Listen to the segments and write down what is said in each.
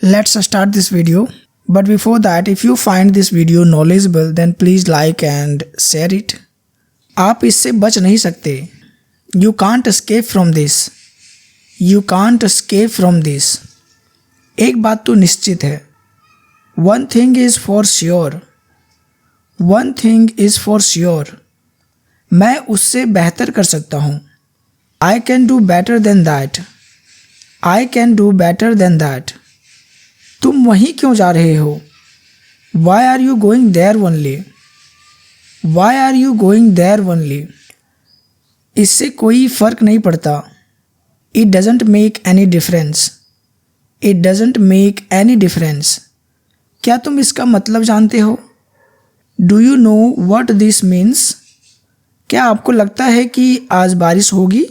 Let's start this video. But before that, if you find this video knowledgeable, then please like and share it. आप इससे बच नहीं सकते. You can't escape from this. You can't escape from this. एक बात तो निश्चित है. One thing is for sure. One thing is for sure. मैं उससे बेहतर कर सकता हूँ. I can do better than that. I can do better than that. तुम वहीं क्यों जा रहे हो? Why are you going there only? Why are you going there only? इससे कोई फ़र्क नहीं पड़ता. It doesn't make any difference. It doesn't make any difference. क्या तुम इसका मतलब जानते हो? Do you know what this means? क्या आपको लगता है कि आज बारिश होगी?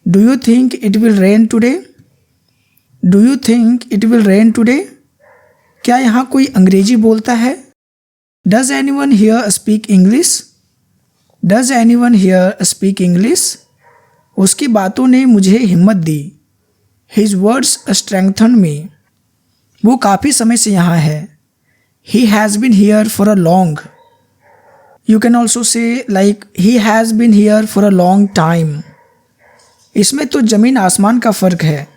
Do you think it will rain today? Do you think it will rain today? क्या यहाँ कोई अंग्रेजी बोलता है? Does anyone here speak English? Does anyone here speak English? उसकी बातों ने मुझे हिम्मत दी. His words strengthened me. वो काफ़ी समय से यहाँ है. He has been here for a long. You can also say like he has been here for a long time. इसमें तो ज़मीन आसमान का फ़र्क है.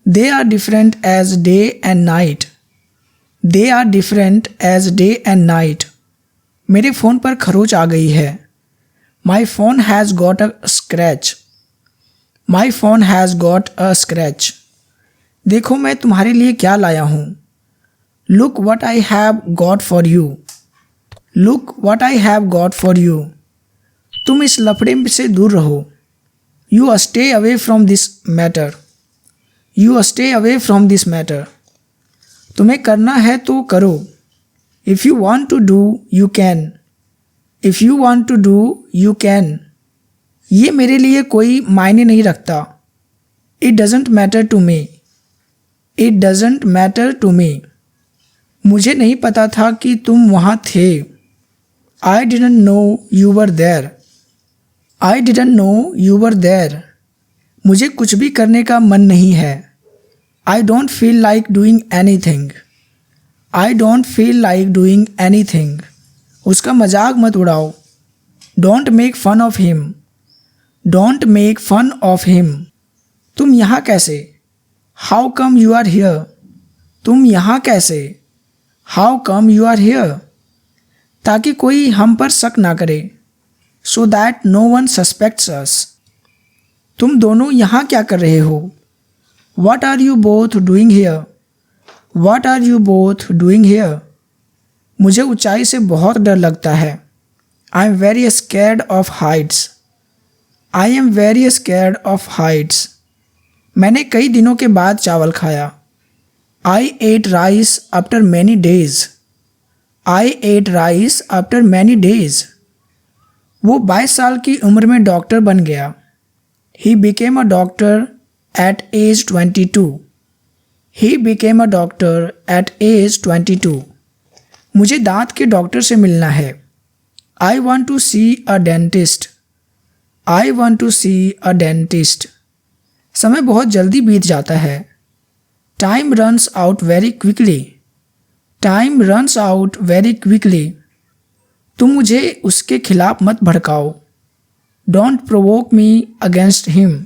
They are different as day and night. They are different as day and night. मेरे phone पर खरोच आ गई है. My phone has got a scratch. My phone has got a scratch. देखो मैं तुम्हारे लिए क्या लाया हूँ. Look what I have got for you. Look what I have got for you. तुम इस लफड़े से दूर रहो. You stay away from this matter. You stay away from this matter. तुम्हें करना है तो करो. If you want to do, you can. If you want to do, you can. ये मेरे लिए कोई मायने नहीं रखता. It doesn't matter to me. It doesn't matter to me. मुझे नहीं पता था कि तुम वहाँ थे. I didn't know you were there. I didn't know you were there. मुझे कुछ भी करने का मन नहीं है. I don't feel like doing anything. I don't feel like doing anything. उसका मजाक मत उड़ाओ. Don't make fun of him. Don't make fun of him. तुम यहाँ कैसे? How come you are here? तुम यहाँ कैसे? How come you are here? ताकि कोई हम पर शक ना करे. So that no one suspects us. तुम दोनों यहाँ क्या कर रहे हो? What are you both doing here? What are you both doing here? मुझे ऊंचाई से बहुत डर लगता है. I am very scared of heights. I am very scared of heights. मैंने कई दिनों के बाद चावल खाया. I ate rice after many days. I ate rice after many days. वो 22 साल की उम्र में डॉक्टर बन गया. He became a doctor at age 22. He became a doctor at age 22. मुझे दांत के डॉक्टर से मिलना है. I want to see a dentist. I want to see a dentist. समय बहुत जल्दी बीत जाता है. Time runs out very quickly. Time runs out very quickly. तुम मुझे उसके खिलाफ मत भड़काओ. Don't provoke me against him.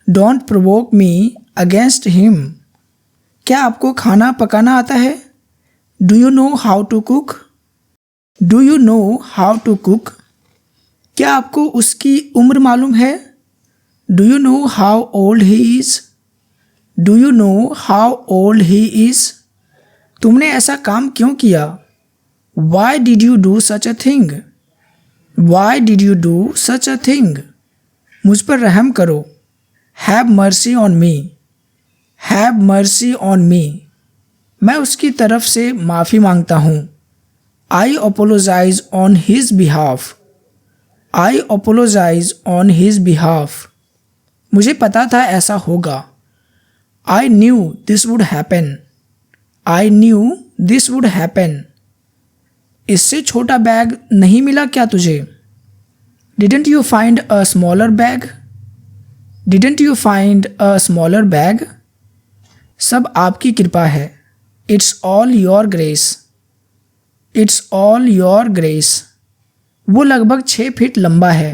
Don't provoke me against him. क्या आपको खाना पकाना आता है? Do you know how to cook? Do you know how to cook? क्या आपको उसकी उम्र मालूम है? Do you know how old he is? Do you know how old he is? तुमने ऐसा काम क्यों किया? Why did you do such a thing? Why did you do such a thing? मुझ पर रहम करो. Have mercy on me. Have mercy on me. मैं उसकी तरफ से माफ़ी मांगता हूँ. I apologize on his behalf. I apologize on his behalf. मुझे पता था ऐसा होगा. I knew this would happen. I knew this would happen. इससे छोटा बैग नहीं मिला क्या तुझे? Didn't you find a smaller bag? Didn't you find a smaller bag? सब आपकी कृपा है। It's all your grace. It's all your grace. वो लगभग 6 फीट लंबा है।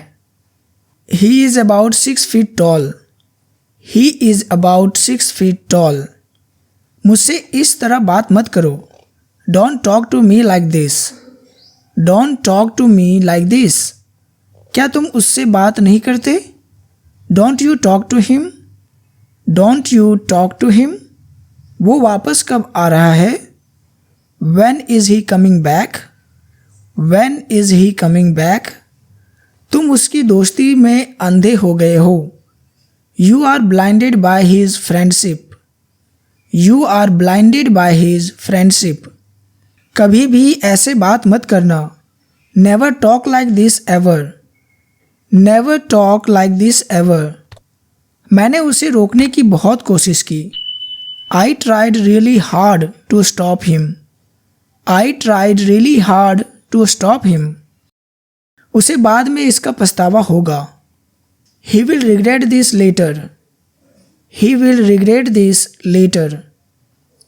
He is about 6 feet tall. He is about 6 feet tall. मुझसे इस तरह बात मत करो। Don't talk to me like this. Don't talk to me like this. क्या तुम उससे बात नहीं करते? Don't you talk to him. Don't you talk to him. वो वापस कब आ रहा है? When is he coming back? When is he coming back? तुम उसकी दोस्ती में अंधे हो गए हो। You are blinded by his friendship. You are blinded by his friendship. कभी भी ऐसे बात मत करना। Never talk like this ever. Never talk like this ever. मैंने उसे रोकने की बहुत कोशिश की। I tried really hard to stop him. I tried really hard to stop him. उसे बाद में इसका पछतावा होगा। He will regret this later. He will regret this later.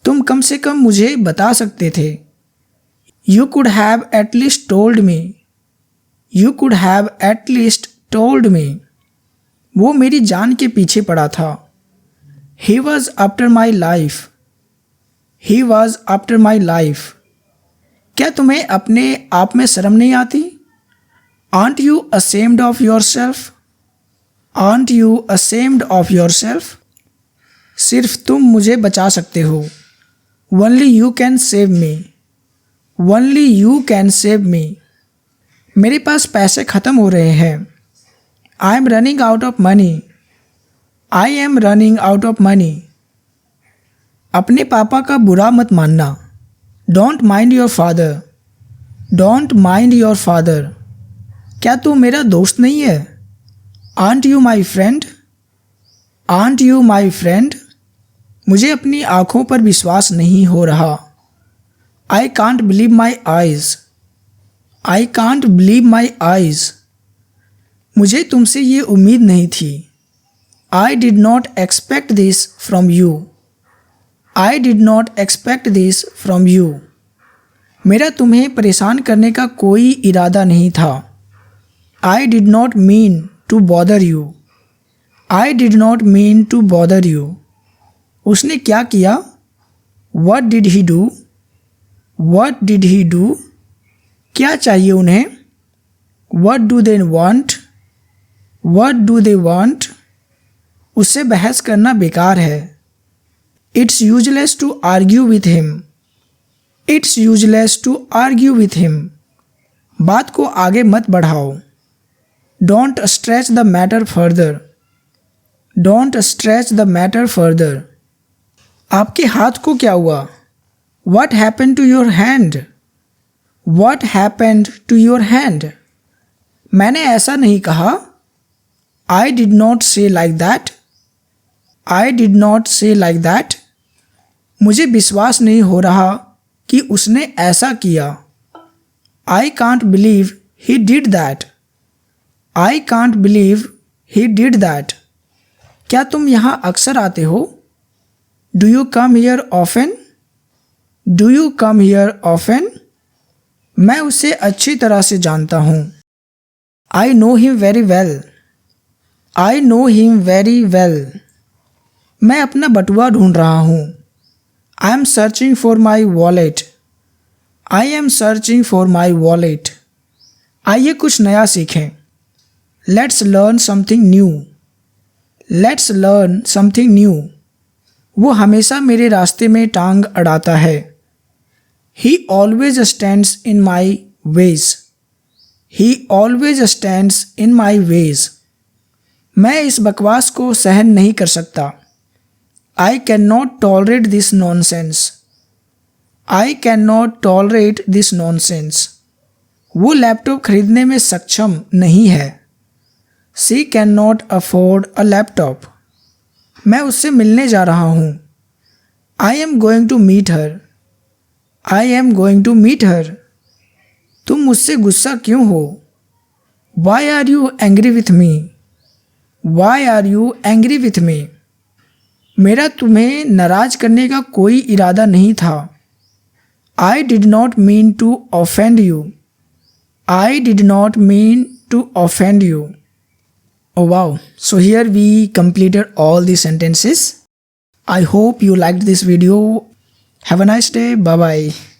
तुम कम से कम मुझे बता सकते थे। You could have at least told me. You could have at least told me. वो मेरी जान के पीछे पड़ा था। He was after my life. He was after my life. क्या तुम्हें अपने आप में शर्म नहीं आती? Aren't you ashamed of yourself? Aren't you ashamed of yourself? सिर्फ तुम मुझे बचा सकते हो। Only you can save me. Only you can save me. मेरे पास पैसे ख़त्म हो रहे हैं। I am running out of money. I am running out of money. अपने पापा का बुरा मत मानना। Don't mind your father. Don't mind your father. क्या तू मेरा दोस्त नहीं है? Aren't you my friend? Aren't you my friend? मुझे अपनी आँखों पर विश्वास नहीं हो रहा। I can't believe my eyes. I can't believe my eyes. मुझे तुमसे ये उम्मीद नहीं थी। I did not expect this from you. I did not expect this from you. मेरा तुम्हें परेशान करने का कोई इरादा नहीं था। I did not mean to bother you. I did not mean to bother you. उसने क्या किया? What did he do? What did he do? क्या चाहिए उन्हें? What do they want? What do they want? उससे बहस करना बेकार है। It's useless to argue with him. It's useless to argue with him. बात को आगे मत बढ़ाओ। Don't stretch the matter further. Don't stretch the matter further. आपके हाथ को क्या हुआ? What happened to your hand? What happened to your hand? मैंने ऐसा नहीं कहा। I did not say like that. I did not say like that. मुझे विश्वास नहीं हो रहा कि उसने ऐसा किया। I can't believe he did that. I can't believe he did that. क्या तुम यहाँ अक्सर आते हो? Do you come here often? Do you come here often? मैं उसे अच्छी तरह से जानता हूँ। I know him very well. I know him very well. मैं अपना बटुआ ढूंढ रहा हूँ। I am searching for my wallet. I am searching for my wallet. आइए कुछ नया सीखें। Let's learn something new. Let's learn something new. वो हमेशा मेरे रास्ते में टांग अड़ाता है। He always stands in my ways. He always stands in my ways. मैं इस बकवास को सहन नहीं कर सकता। I cannot tolerate this nonsense. I cannot tolerate this nonsense. वो लैपटॉप खरीदने में सक्षम नहीं है। She cannot afford a laptop. मैं उससे मिलने जा रहा हूँ। I am going to meet her. I am going to meet her. तुम मुझसे गुस्सा क्यों हो? Why are you angry with me? Why are you angry with me? मेरा तुम्हें नाराज करने का कोई इरादा नहीं था। I did not mean to offend you. I did not mean to offend you. Oh wow. So here we completed all the sentences. I hope you liked this video. Have a nice day. Bye bye.